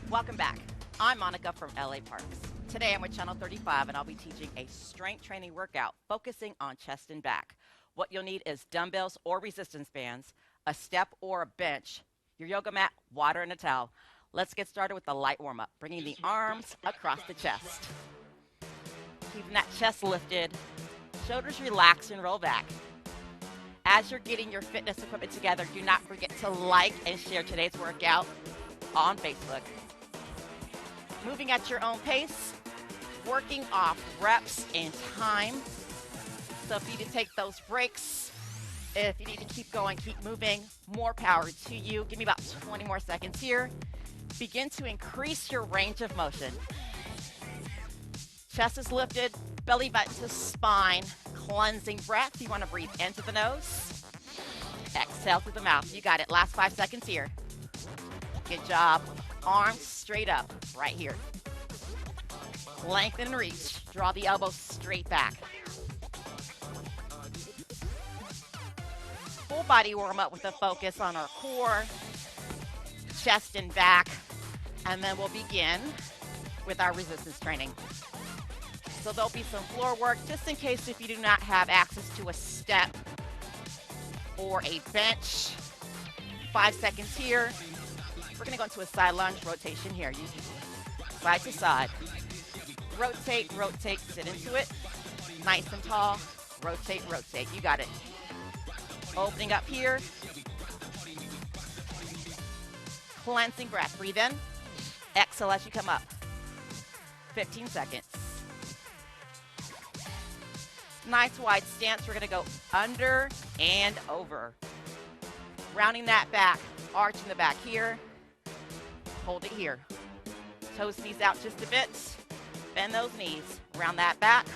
Welcome back. I'm Monica from LA Parks. Today I'm with Channel 35 and I'll be teaching a strength training workout focusing on chest and back. What you'll need is dumbbells or resistance bands, a step or a bench, your yoga mat, water, and a towel. Let's get started with the light warm-up, bringing the arms across the chest. Keeping that chest lifted, shoulders relaxed and roll back. As you're getting your fitness equipment together, do not forget to like and share today's workout on Facebook. Moving at your own pace, working off reps and time. So if you need to take those breaks, if you need to keep going, keep moving, more power to you. Give me about 20 more seconds here. Begin to increase your range of motion. Chest is lifted, belly button to spine, cleansing breath. You want to breathe into the nose, exhale through the mouth. You got it. Last 5 seconds here. Good job. Arms straight up right here. Lengthen and reach. Draw the elbows straight back. Full body warm up with a focus on our core, chest and back, and then we'll begin with our resistance training. So there'll be some floor work just in case if you do not have access to a step or a bench. 5 seconds here. We're going to go into a side lunge rotation here. Using side to side. Rotate, rotate, sit into it. Nice and tall. Rotate, rotate. You got it. Opening up here. Cleansing breath. Breathe in. Exhale as you come up. 15 seconds. Nice wide stance. We're going to go under and over. Rounding that back. Arching the back here. Hold it here. Toes, knees out just a bit. Bend those knees. Round that back.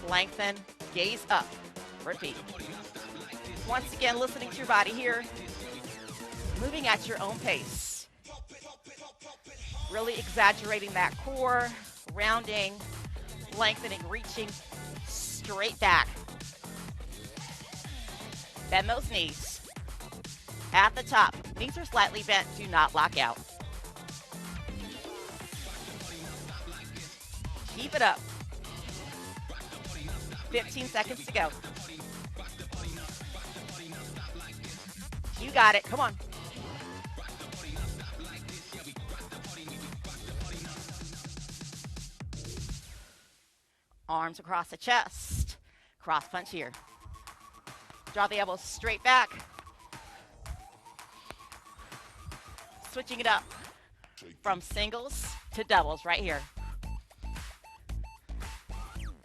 Lengthen. Gaze up. Repeat. Once again, listening to your body here. Moving at your own pace. Really exaggerating that core. Rounding. Lengthening. Reaching. Straight back. Bend those knees. At the top. Knees are slightly bent. Do not lock out. Keep it up. 15 seconds to go. You got it. Come on. Arms across the chest. Cross punch here. Draw the elbows straight back. Switching it up from singles to doubles right here.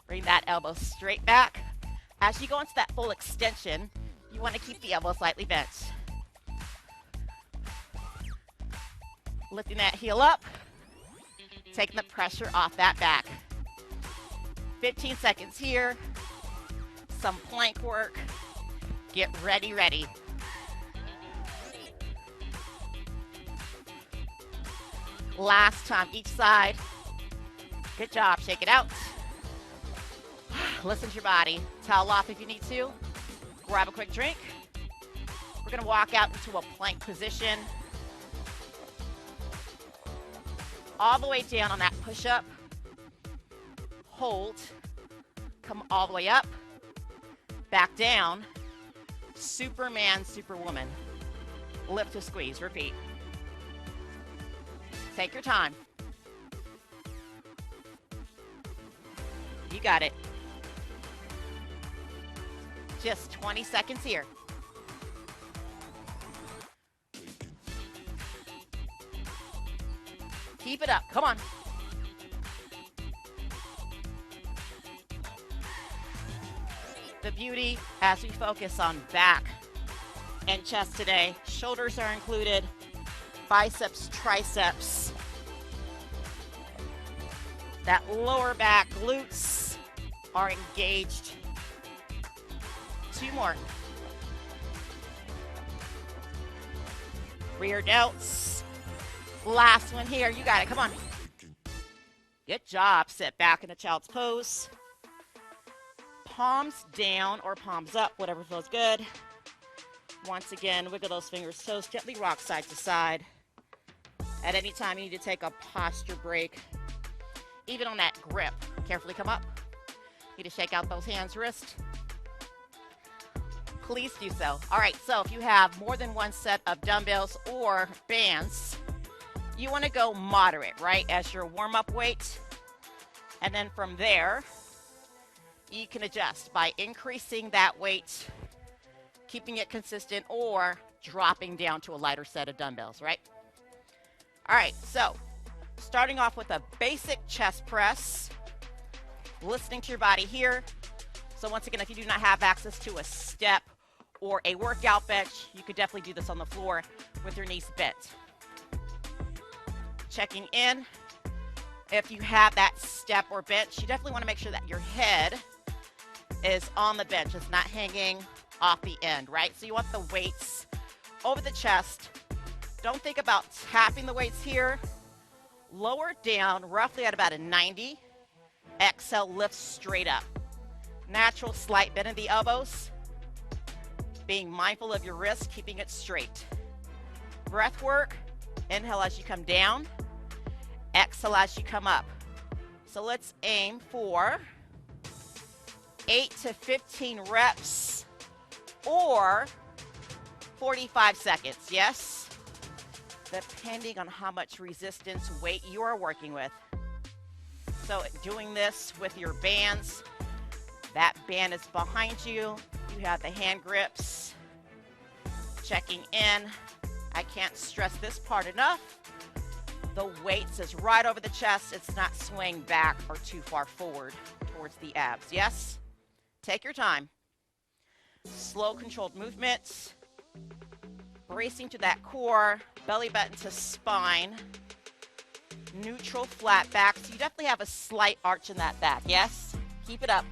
Bring that elbow straight back. As you go into that full extension, you want to keep the elbow slightly bent. Lifting that heel up. Taking the pressure off that back. 15 seconds here. Some plank work. Get ready, ready. Last time, each side. Good job. Shake it out. Listen to your body. Towel off if you need to. Grab a quick drink. We're going to walk out into a plank position. All the way down on that push-up. Hold. Come all the way up. Back down. Superman, Superwoman. Lift to squeeze. Repeat. Take your time. You got it. Just 20 seconds here. Keep it up. Come on. The beauty as we focus on back and chest today. Shoulders are included. Biceps, triceps. That lower back glutes are engaged. 2 more. Rear delts. Last one here. You got it. Come on. Good job. Sit back in a child's pose. Palms down or palms up, whatever feels good. Once again, wiggle those fingers, toes, gently rock side to side. At any time you need to take a posture break, even on that grip, carefully come up. You need to shake out those hands, wrist. Please do so. All right, so if you have more than one set of dumbbells or bands, you want to go moderate, right, as your warm-up weight. And then from there, you can adjust by increasing that weight, keeping it consistent, or dropping down to a lighter set of dumbbells, right? All right, so starting off with a basic chest press, listening to your body here. So once again, if you do not have access to a step or a workout bench, you could definitely do this on the floor with your knees bent. Checking in. If you have that step or bench, you definitely want to make sure that your head is on the bench. It's not hanging off the end, right? So you want the weights over the chest. Don't think about tapping the weights here. Lower down roughly at about a 90. Exhale, lift straight up. Natural slight bend in the elbows. Being mindful of your wrist, keeping it straight. Breath work. Inhale as you come down. Exhale as you come up. So let's aim for 8 to 15 reps or 45 seconds, yes? Depending on how much resistance weight you are working with. So doing this with your bands, that band is behind you. You have the hand grips. Checking in. I can't stress this part enough. The weights is right over the chest. It's not swaying back or too far forward towards the abs, yes? Take your time. Slow, controlled movements. Bracing to that core, belly button to spine. Neutral, flat back. So you definitely have a slight arch in that back, yes? Keep it up.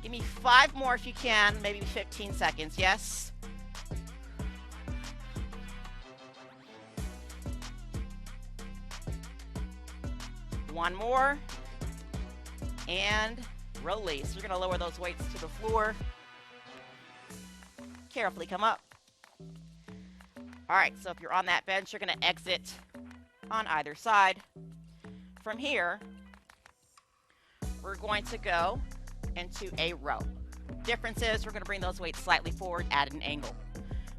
Give me 5 more if you can, maybe 15 seconds, yes? One more. And release. You're going to lower those weights to the floor. Carefully come up. All right, so if you're on that bench, you're going to exit on either side. From here, we're going to go into a row. Difference is we're going to bring those weights slightly forward at an angle.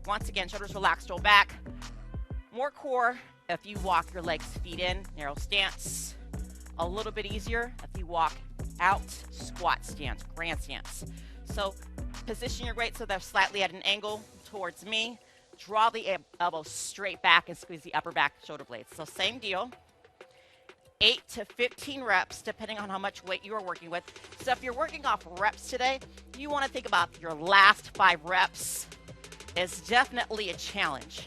Once again, shoulders relaxed, roll back. More core if you walk your legs feet in, narrow stance. A little bit easier if you walk out, squat stance, grand stance. So position your weight so they're slightly at an angle towards me. Draw the elbows straight back and squeeze the upper back shoulder blades. So same deal. 8 to 15 reps, depending on how much weight you are working with. So if you're working off reps today, you want to think about your last 5 reps is definitely a challenge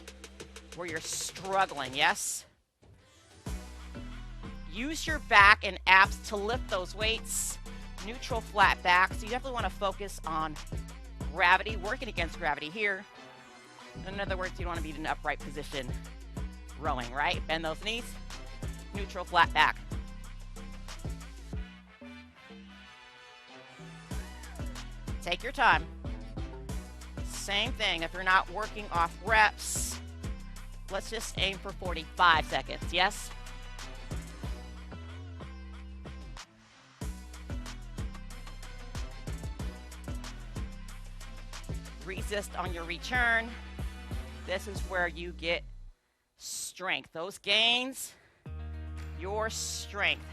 where you're struggling, yes? Use your back and abs to lift those weights. Neutral, flat back. So you definitely want to focus on gravity, working against gravity here. In other words, you don't want to be in an upright position rowing, right? Bend those knees. Neutral, flat back. Take your time. Same thing. If you're not working off reps, let's just aim for 45 seconds, yes? Resist on your return. This is where you get strength. Those gains, your strength.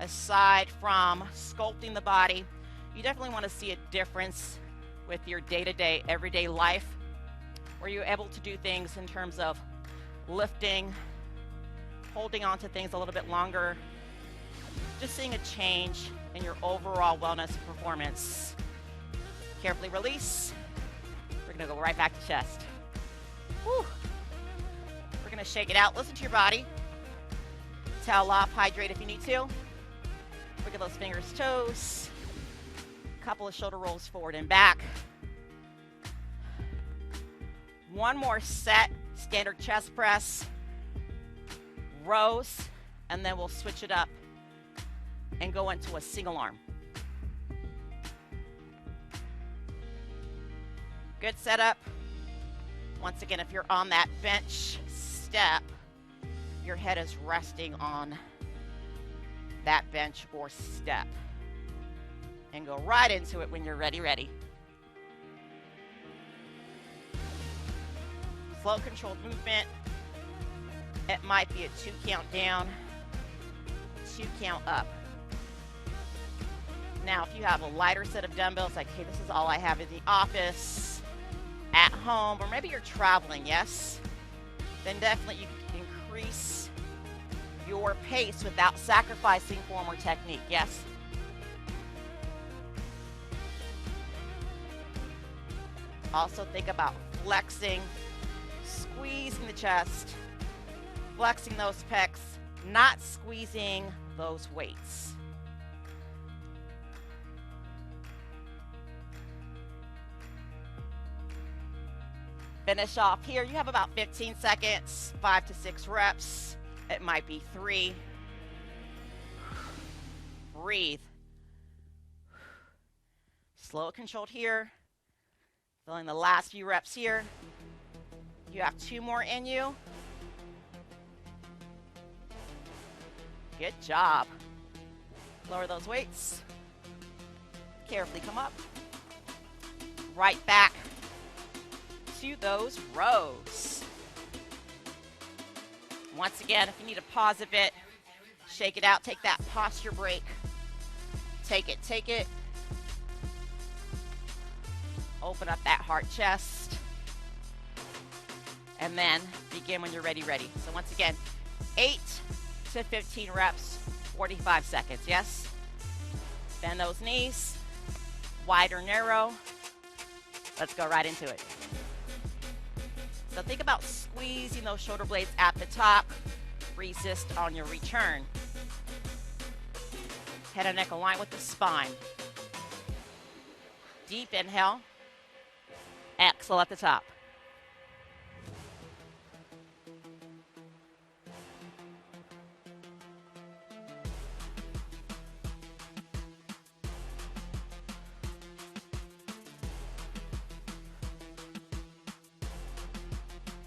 Aside from sculpting the body, you definitely want to see a difference with your day-to-day, everyday life, where you're able to do things in terms of lifting, holding on to things a little bit longer, just seeing a change in your overall wellness and performance. Carefully release. We're going to go right back to chest. Whew. We're going to shake it out. Listen to your body. Towel off, hydrate if you need to. Look at those fingers, toes. Couple of shoulder rolls forward and back. One more set, standard chest press, rows, and then we'll switch it up and go into a single arm. Good setup. Once again, if you're on that bench step, your head is resting on that bench or step. And go right into it when you're ready. Slow controlled movement. It might be a 2 count down, 2 count up. Now, if you have a lighter set of dumbbells, like, hey, this is all I have in the office, at home, or maybe you're traveling, yes, then definitely you can increase your pace without sacrificing form or technique, yes? Also think about flexing, squeezing the chest, flexing those pecs, not squeezing those weights. Finish off here. You have about 15 seconds, 5 to 6 reps. It might be 3. Breathe. Slow, controlled here. Feeling the last few reps here. You have 2 more in you. Good job. Lower those weights. Carefully come up. Right back to those rows. Once again, if you need to pause a bit, shake it out, take that posture break. Take it. Open up that heart chest. And then begin when you're ready. So once again, 8 to 15 reps, 45 seconds, yes? Bend those knees, wide or narrow. Let's go right into it. So think about squeezing those shoulder blades at the top. Resist on your return. Head and neck align with the spine. Deep inhale. Exhale at the top.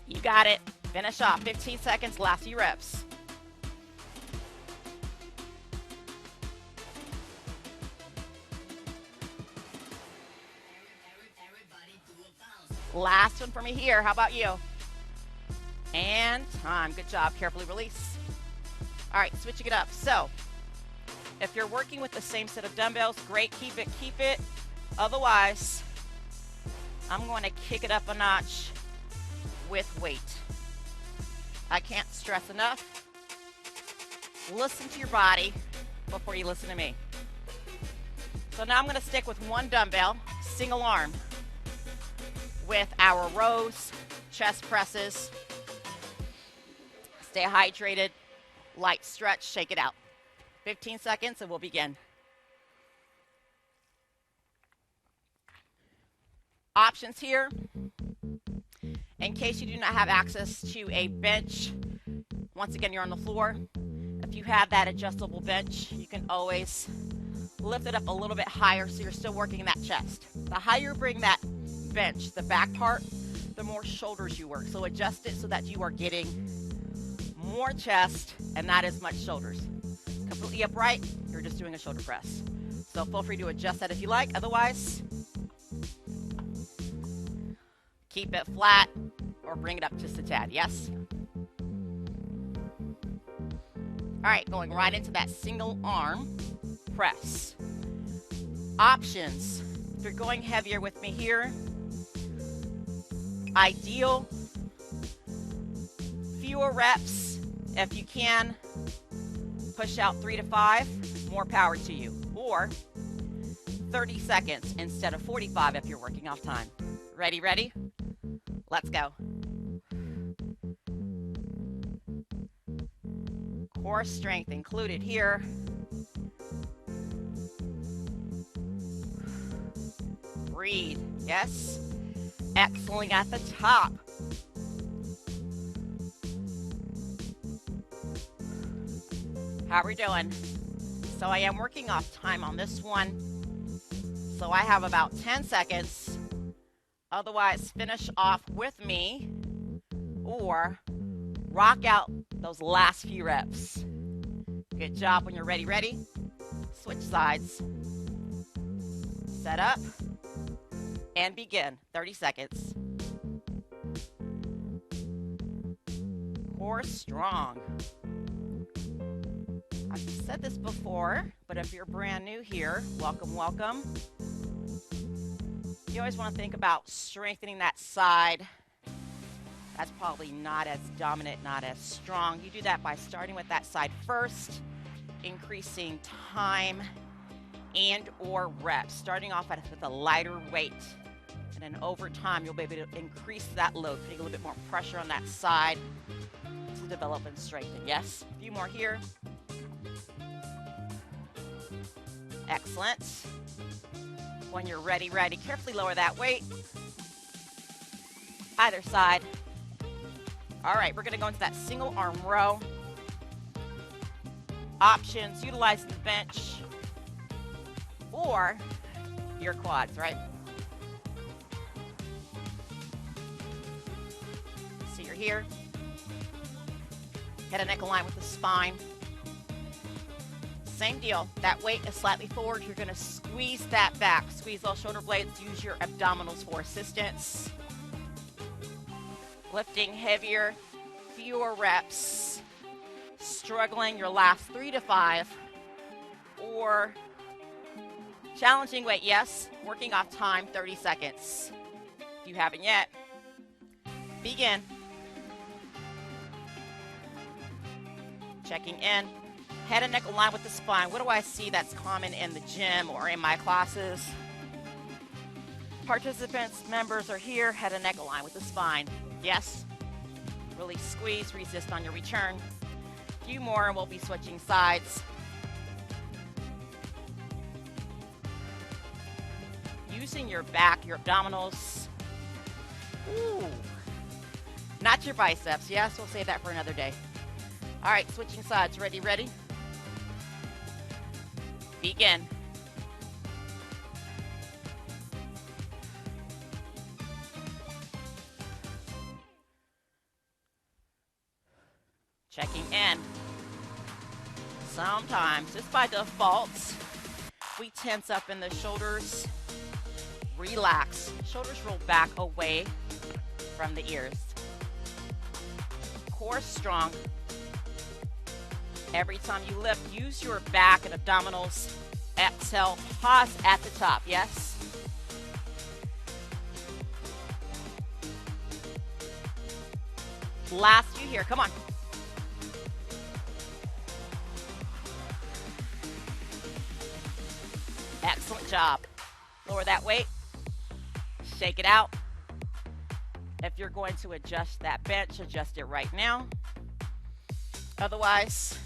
You got it. Finish off. 15 seconds, last few reps. Last one for me here. How about you? And time. Good job. Carefully release. All right, switching it up. So, if you're working with the same set of dumbbells, great. Keep it. Otherwise, I'm going to kick it up a notch with weight. I can't stress enough. Listen to your body before you listen to me. So now I'm going to stick with one dumbbell, single arm, with our rows, chest presses. Stay hydrated, light stretch, shake it out. 15 seconds and we'll begin. Options here. In case you do not have access to a bench, once again, you're on the floor. If you have that adjustable bench, you can always lift it up a little bit higher so you're still working that chest. The higher you bring that bench, the back part, the more shoulders you work. So adjust it so that you are getting more chest and not as much shoulders. Completely upright, you're just doing a shoulder press. So feel free to adjust that if you like. Otherwise, keep it flat or bring it up just a tad, yes? All right, going right into that single arm press. Options. If you're going heavier with me here, ideal, fewer reps. If you can, push out 3 to 5, more power to you. Or 30 seconds instead of 45 if you're working off time. Ready? Let's go. Core strength included here. Breathe, yes. Exhaling at the top. How are we doing? So I am working off time on this one. So I have about 10 seconds. Otherwise, finish off with me or rock out those last few reps. Good job. When you're ready, switch sides. Set up and begin. 30 seconds. Core strong. I've said this before, but if you're brand new here, welcome, welcome. You always want to think about strengthening that side. That's probably not as dominant, not as strong. You do that by starting with that side first, increasing time and or reps, starting off with a lighter weight. And then over time, you'll be able to increase that load, putting a little bit more pressure on that side to develop and strengthen. Yes, a few more here. Excellent. When you're ready, carefully lower that weight. Either side. All right, we're gonna go into that single arm row. Options, utilizing the bench or your quads, right? So you're here. Head and neck aligned with the spine. Same deal. That weight is slightly forward. You're going to squeeze that back. Squeeze those shoulder blades. Use your abdominals for assistance. Lifting heavier, fewer reps. Struggling your last 3 to 5. Or challenging weight, yes. Working off time, 30 seconds. If you haven't yet, begin. Checking in. Head and neck aligned with the spine. What do I see that's common in the gym or in my classes? Participants, members are here. Head and neck aligned with the spine. Yes. Really squeeze, resist on your return. A few more and we'll be switching sides. Using your back, your abdominals. Ooh. Not your biceps. Yes, we'll save that for another day. All right, switching sides. Ready? Begin. Checking in. Sometimes, just by default, we tense up in the shoulders. Relax. Shoulders roll back away from the ears. Core strong. Every time you lift, use your back and abdominals. Exhale, pause at the top, yes? Last few here, come on. Excellent job. Lower that weight. Shake it out. If you're going to adjust that bench, adjust it right now. Otherwise,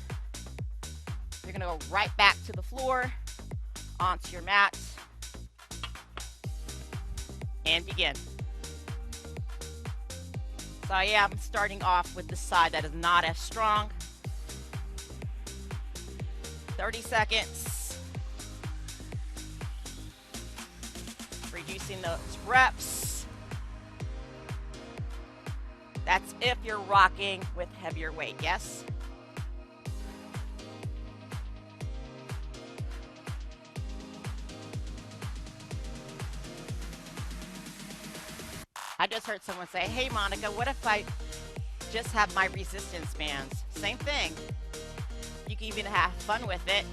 you're going to go right back to the floor, onto your mat, and begin. So I am starting off with the side that is not as strong. 30 seconds. Reducing those reps. That's if you're rocking with heavier weight, yes? I just heard someone say, hey, Monica, what if I just have my resistance bands? Same thing. You can even have fun with it.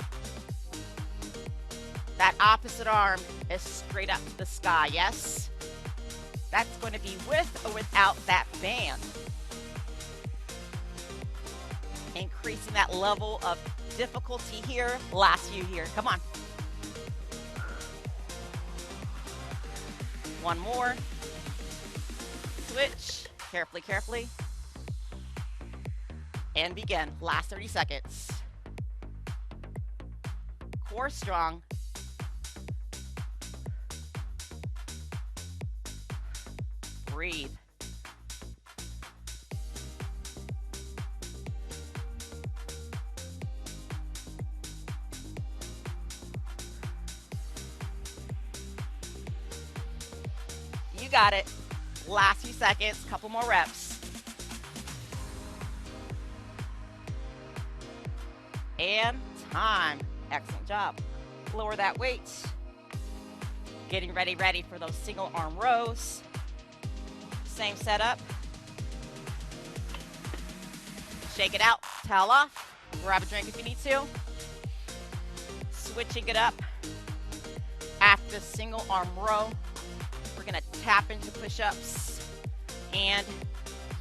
That opposite arm is straight up to the sky, yes? That's going to be with or without that band. Increasing that level of difficulty here. Last few here. Come on. One more. Switch. Carefully. And begin. Last 30 seconds. Core strong. Breathe. You got it. Last few seconds, couple more reps. And time. Excellent job. Lower that weight. Getting ready for those single arm rows. Same setup. Shake it out, towel off, grab a drink if you need to. Switching it up. After the single arm row, we're gonna tap into push-ups and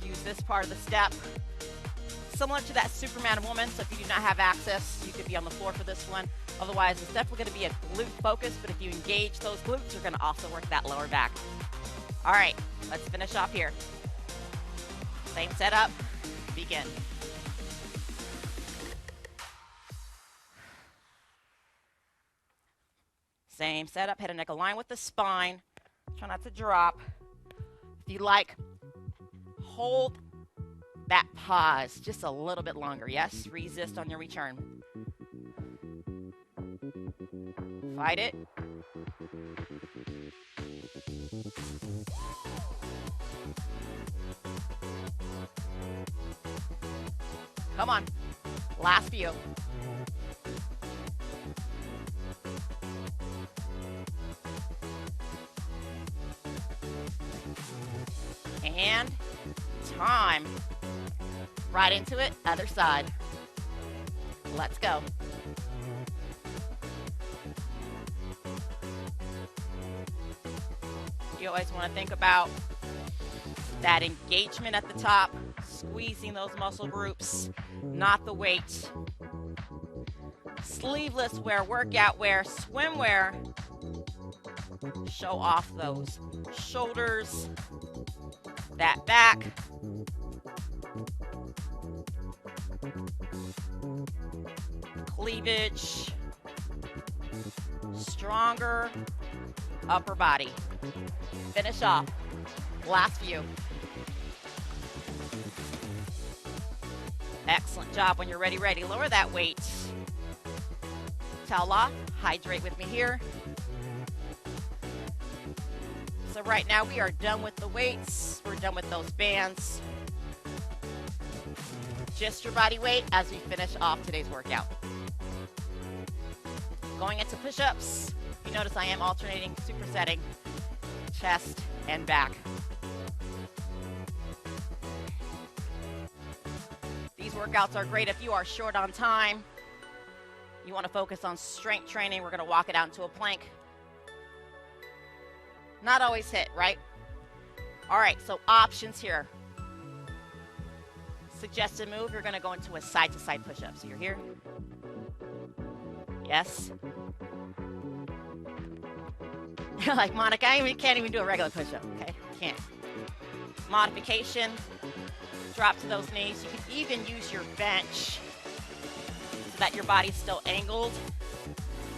use this part of the step. Similar to that Superman woman, so if you do not have access, you could be on the floor for this one. Otherwise, it's definitely gonna be a glute focus, but if you engage those glutes, you're gonna also work that lower back. All right, let's finish off here. Same setup, begin. Same setup, head and neck align with the spine. Try not to drop. If you like, hold that pause just a little bit longer. Yes, resist on your return. Fight it. Come on, last few. And time. Right into it, other side. Let's go. You always want to think about that engagement at the top, squeezing those muscle groups, not the weight. Sleeveless wear, workout wear, swimwear. Show off those shoulders, that back. Cleavage. Stronger upper body. Finish off. Last few. Excellent job. When you're ready, lower that weight. Towel off. Hydrate with me here. So right now we are done with the weights. We're done with those bands. Just your body weight as we finish off today's workout. Going into push-ups. You notice I am alternating, supersetting, chest and back. These workouts are great if you are short on time. You want to focus on strength training. We're going to walk it out into a plank. Not always hit, right? All right, so options here. Suggested move, you're going to go into a side-to-side push-up. So you're here. Yes. You're like, Monica, I can't even do a regular push-up, okay? Can't. Modification, drop to those knees. You can even use your bench so that your body's still angled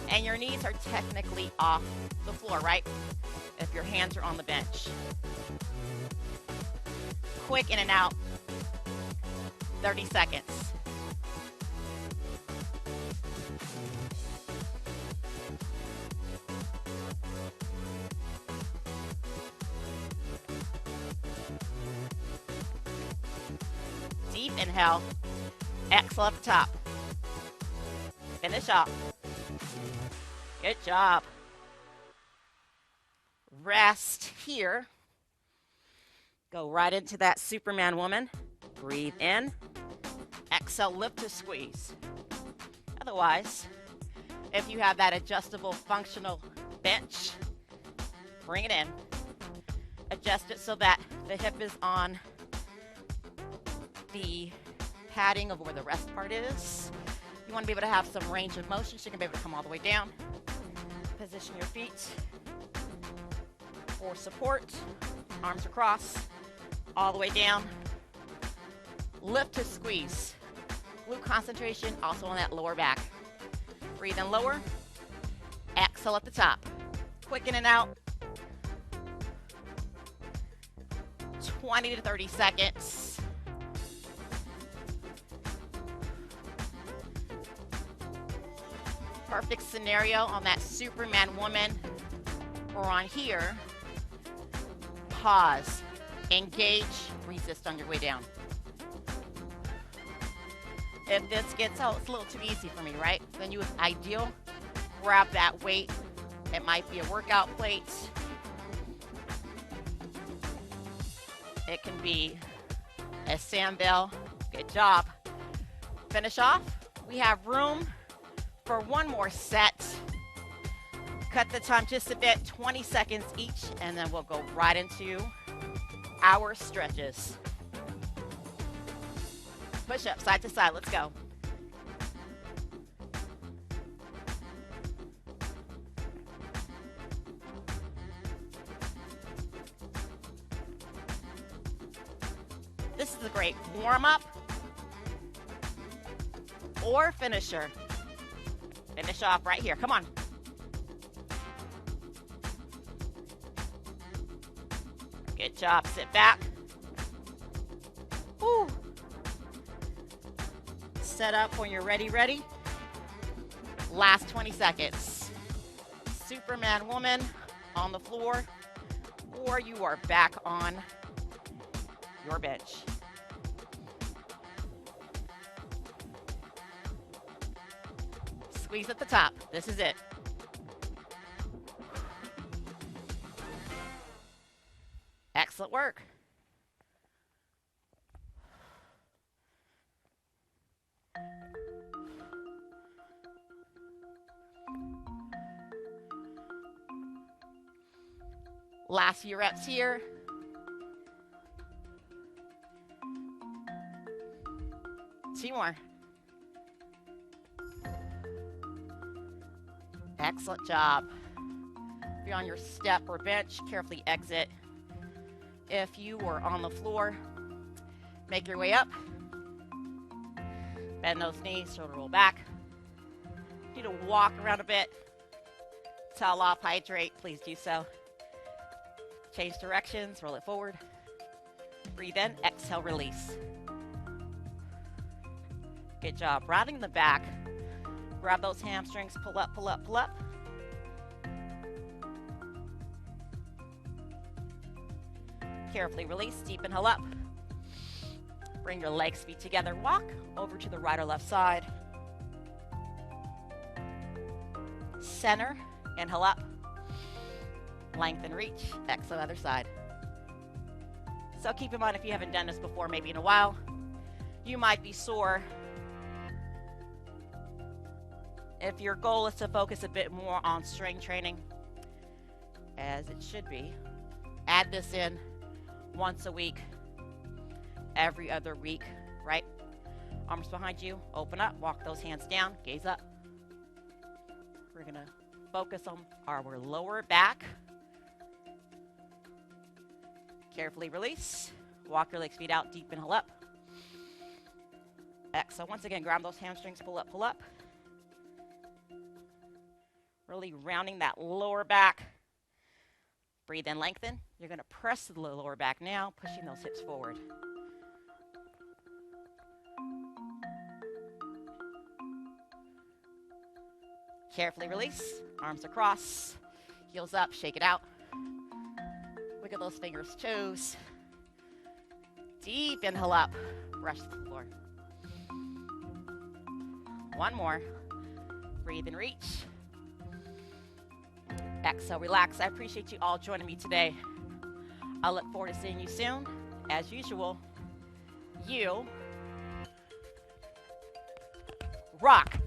and your knees are technically off the floor, right? If your hands are on the bench. Quick in and out. 30 seconds. Deep inhale. Exhale at the top. Finish off. Good job. Rest here. Go right into that Superman woman. Breathe in. Exhale, lift to squeeze. Otherwise, if you have that adjustable functional bench, bring it in. Adjust it so that the hip is on the padding of where the rest part is. You want to be able to have some range of motion so you can be able to come all the way down. Position your feet for support. Arms across, all the way down. Lift to squeeze. Glute concentration also on that lower back. Breathe in lower. Exhale at the top. Quick in and out. 20 to 30 seconds. Perfect scenario on that Superman woman or on here. Pause. Engage. Resist on your way down. If this gets, oh, it's a little too easy for me, right? Then you would ideal grab that weight. It might be a workout plate. It can be a sand bell. Good job. Finish off. We have room for one more set. Cut the time just a bit, 20 seconds each, and then we'll go right into our stretches. Push up, side to side, let's go. This is a great warm-up or finisher. Finish off right here, come on. Good job, sit back. Woo. Set up when you're ready. Last 20 seconds. Superman woman on the floor, or you are back on your bench. Squeeze at the top. This is it. Excellent work. Last few reps here. Two more. Excellent job. If you're on your step or bench, carefully exit. If you were on the floor, make your way up. Bend those knees, shoulder roll back. Need to walk around a bit. Towel off, hydrate, please do so. Change directions, roll it forward. Breathe in, exhale, release. Good job. Rounding the back. Grab those hamstrings, pull up, pull up, pull up. Carefully release, deep inhale up. Bring your legs, feet together. Walk over to the right or left side. Center, inhale up. Lengthen, reach, exhale, other side. So keep in mind, if you haven't done this before, maybe in a while, you might be sore. If your goal is to focus a bit more on strength training, as it should be, add this in once a week, every other week, right? Arms behind you, open up, walk those hands down, gaze up. We're gonna focus on our lower back. Carefully release, walk your legs, feet out, deep inhale up. Exhale, once again, grab those hamstrings, pull up, pull up. Really rounding that lower back. Breathe in, lengthen. You're gonna press the lower back now, pushing those hips forward. Carefully release, arms across, heels up, shake it out. Wiggle those fingers, toes. Deep inhale up, brush the floor. One more. Breathe and reach. Exhale, relax. I appreciate you all joining me today. I look forward to seeing you soon. As usual, you rock.